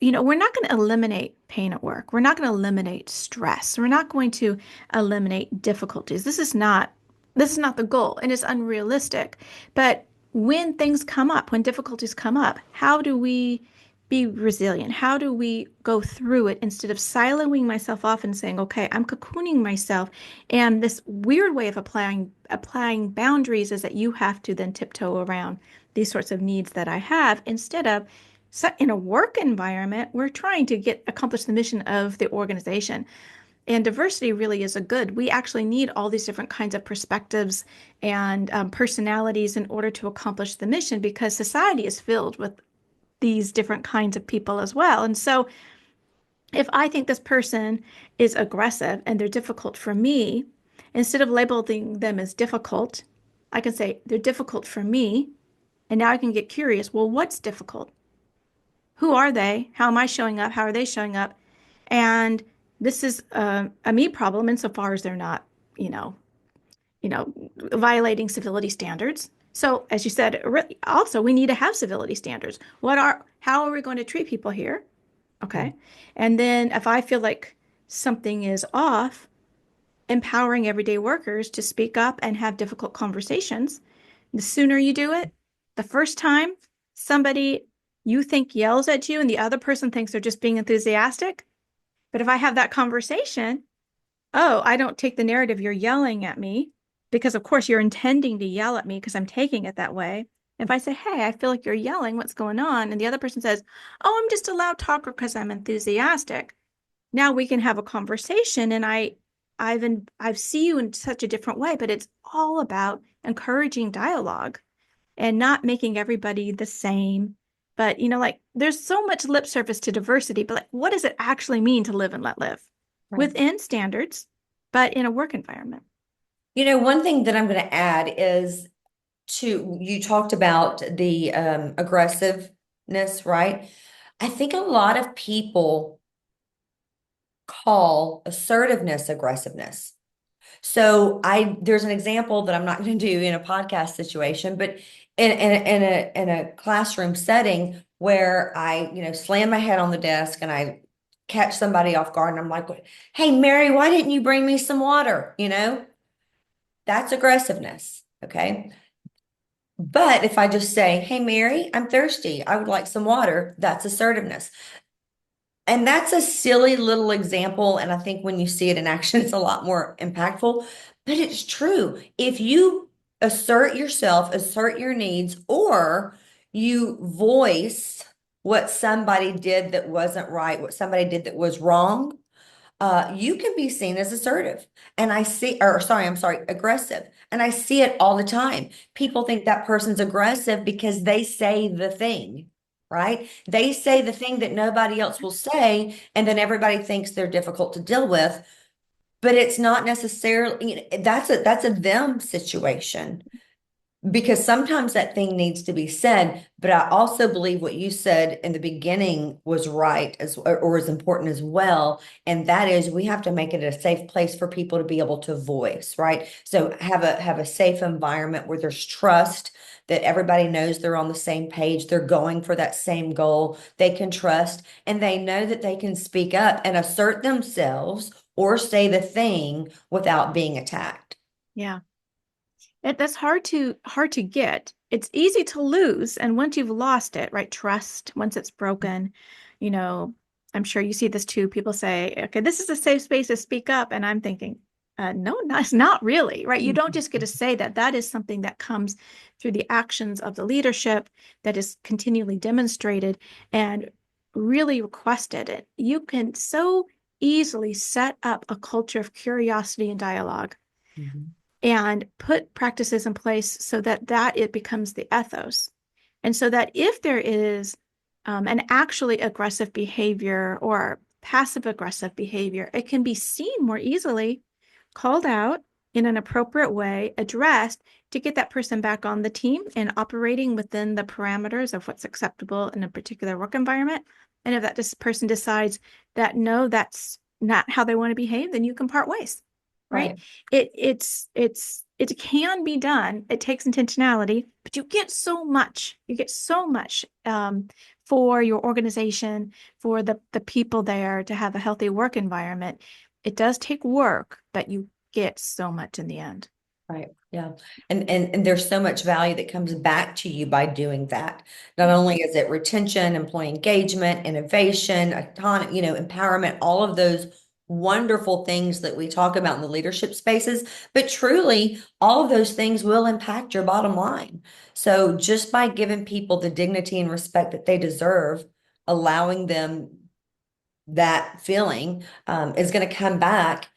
we're not going to eliminate pain at work. We're not going to eliminate stress. We're not going to eliminate difficulties. This is not the goal, and it's unrealistic. But when things come up, when difficulties come up, how do we be resilient? How do we go through it instead of siloing myself off and saying, okay, I'm cocooning myself. And this weird way of applying boundaries is that you have to then tiptoe around these sorts of needs that I have instead of in a work environment, we're trying to accomplish the mission of the organization. And diversity really is a good. We actually need all these different kinds of perspectives and personalities in order to accomplish the mission because society is filled with these different kinds of people as well. And so if I think this person is aggressive and they're difficult for me, instead of labeling them as difficult, I can say they're difficult for me. And now I can get curious. Well, what's difficult? Who are they? How am I showing up? How are they showing up? And this is a me problem insofar as they're not, you know, violating civility standards. So, as you said, also we need to have civility standards. How are we going to treat people here? Yeah. Okay. And then if I feel like something is off, empowering everyday workers to speak up and have difficult conversations. The sooner you do it, the first time somebody you think yells at you and the other person thinks they're just being enthusiastic, But if I have that conversation, oh, I don't take the narrative you're yelling at me because, of course, you're intending to yell at me because I'm taking it that way. If I say, hey, I feel like you're yelling, what's going on? And the other person says, oh, I'm just a loud talker because I'm enthusiastic. Now we can have a conversation and I've see you in such a different way, but it's all about encouraging dialogue and not making everybody the same. But like there's so much lip service to diversity, but like, what does it actually mean to live and let live Right. within standards, but in a work environment? One thing that I'm going to add is you talked about the aggressiveness, right? I think a lot of people call assertiveness aggressiveness. So there's an example that I'm not going to do in a podcast situation, but in a classroom setting where I, slam my head on the desk and I catch somebody off guard and I'm like, "Hey, Mary, why didn't you bring me some water?" That's aggressiveness. Okay. But if I just say, "Hey, Mary, I'm thirsty. I would like some water," that's assertiveness. And that's a silly little example. And I think when you see it in action, it's a lot more impactful. But it's true. If you assert yourself, assert your needs, or you voice what somebody did that wasn't right, what somebody did that was wrong, you can be seen as assertive. And I see, or sorry, I'm sorry, aggressive. And I see it all the time. People think that person's aggressive because they say the thing, right? They say the thing that nobody else will say, and then everybody thinks they're difficult to deal with. But it's not necessarily, that's a them situation because sometimes that thing needs to be said, but I also believe what you said in the beginning was right or is important as well, and that is we have to make it a safe place for people to be able to voice, right? So have a safe environment where there's trust, that everybody knows they're on the same page, they're going for that same goal, they can trust, and they know that they can speak up and assert themselves or say the thing without being attacked. Yeah. That's hard to get. It's easy to lose, and once you've lost it, right? Trust, once it's broken, you know, I'm sure you see this too. People say, "Okay, this is a safe space to speak up," and I'm thinking, no, it's not really, right? You don't just get to say that. That is something that comes through the actions of the leadership that is continually demonstrated and really requested. It. You can so easily set up a culture of curiosity and dialogue Mhm. and put practices in place so that it becomes the ethos. And so that if there is an actually aggressive behavior or passive aggressive behavior, it can be seen more easily, called out in an appropriate way, addressed to get that person back on the team and operating within the parameters of what's acceptable in a particular work environment. And if that person decides that no, that's not how they want to behave, then you can part ways, right? Right. It can be done. It takes intentionality, but you get so much. You get so much for your organization, for the people there to have a healthy work environment. It does take work, but you get so much in the end. Right. Yeah. And there's so much value that comes back to you by doing that. Not only is it retention, employee engagement, innovation, autonomy, empowerment, all of those wonderful things that we talk about in the leadership spaces, but truly all of those things will impact your bottom line. So just by giving people the dignity and respect that they deserve, allowing them that feeling, is going to come back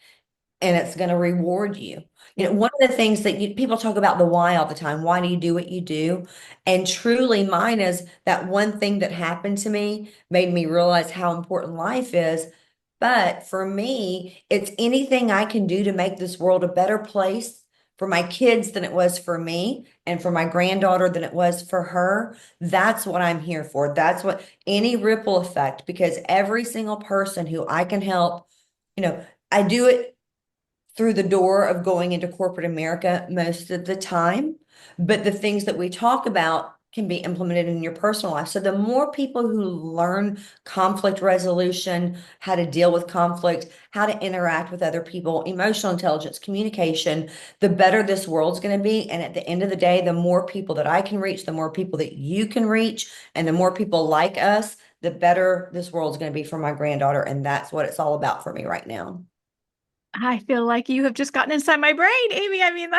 and it's going to reward you. Yeah. One of the things that people talk about the why all the time. Why do you do what you do? And truly, mine is that one thing that happened to me made me realize how important life is. But for me, it's anything I can do to make this world a better place for my kids than it was for me, and for my granddaughter than it was for her. That's what I'm here for. That's what any ripple effect, because every single person who I can help, you know, I do it through the door of going into corporate America most of the time. But the things that we talk about can be implemented in your personal life. So the more people who learn conflict resolution, how to deal with conflict, how to interact with other people, emotional intelligence, communication, the better this world's going to be. And at the end of the day, the more people that I can reach, the more people that you can reach, and the more people like us, the better this world's going to be for my granddaughter. And that's what it's all about for me right now. I feel like you have just gotten inside my brain, Amy. I mean,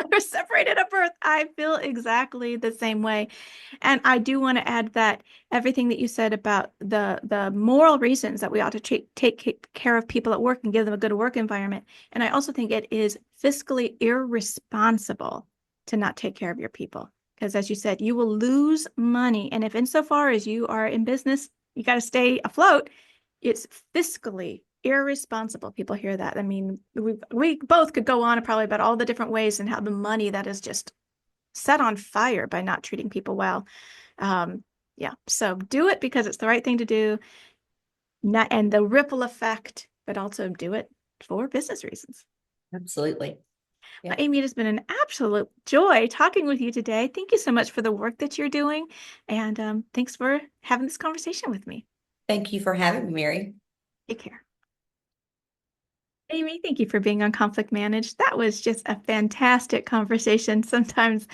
we're separated at birth. I feel exactly the same way. And I do want to add that everything that you said about the moral reasons that we ought to take care of people at work and give them a good work environment. And I also think it is fiscally irresponsible to not take care of your people. Because as you said, you will lose money. And if insofar as you are in business, you got to stay afloat, it's fiscally irresponsible. People hear that. I mean, we both could go on probably about all the different ways and how the money that is just set on fire by not treating people well. Um, yeah, so do it because it's the right thing to do, not and the ripple effect, but also do it for business reasons. Absolutely. Well, Yeah. Amy, it has been an absolute joy talking with you today. Thank you so much for the work that you're doing, and thanks for having this conversation with me. Thank you for having me, Mary. Take care. Amy, thank you for being on Conflict Managed. That was just a fantastic conversation. Sometimes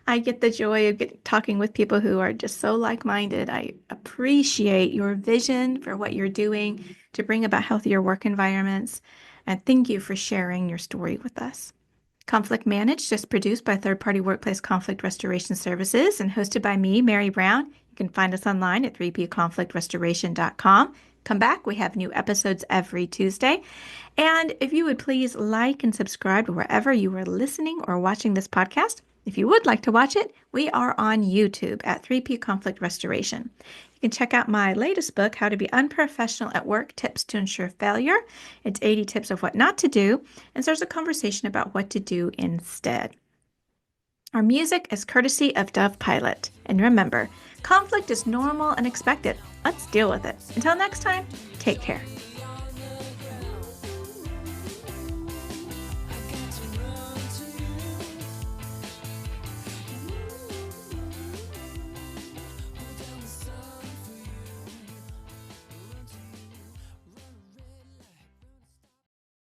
I get the joy of talking with people who are just so like-minded. I appreciate your vision for what you're doing to bring about healthier work environments. And thank you for sharing your story with us. Conflict Managed is produced by third-party workplace conflict restoration services and hosted by me, Mary Brown. You can find us online at 3pconflictrestoration.com. Come back. We have new episodes every Tuesday. And if you would please like and subscribe wherever you are listening or watching this podcast. If you would like to watch it, we are on YouTube at 3P Conflict Restoration. You can check out my latest book, How to Be Unprofessional at Work, Tips to Ensure Failure. It's 80 tips of what not to do, and there's a conversation about what to do instead. Our music is courtesy of Dove Pilot. And remember, conflict is normal and expected. Let's deal with it. Until next time, take care.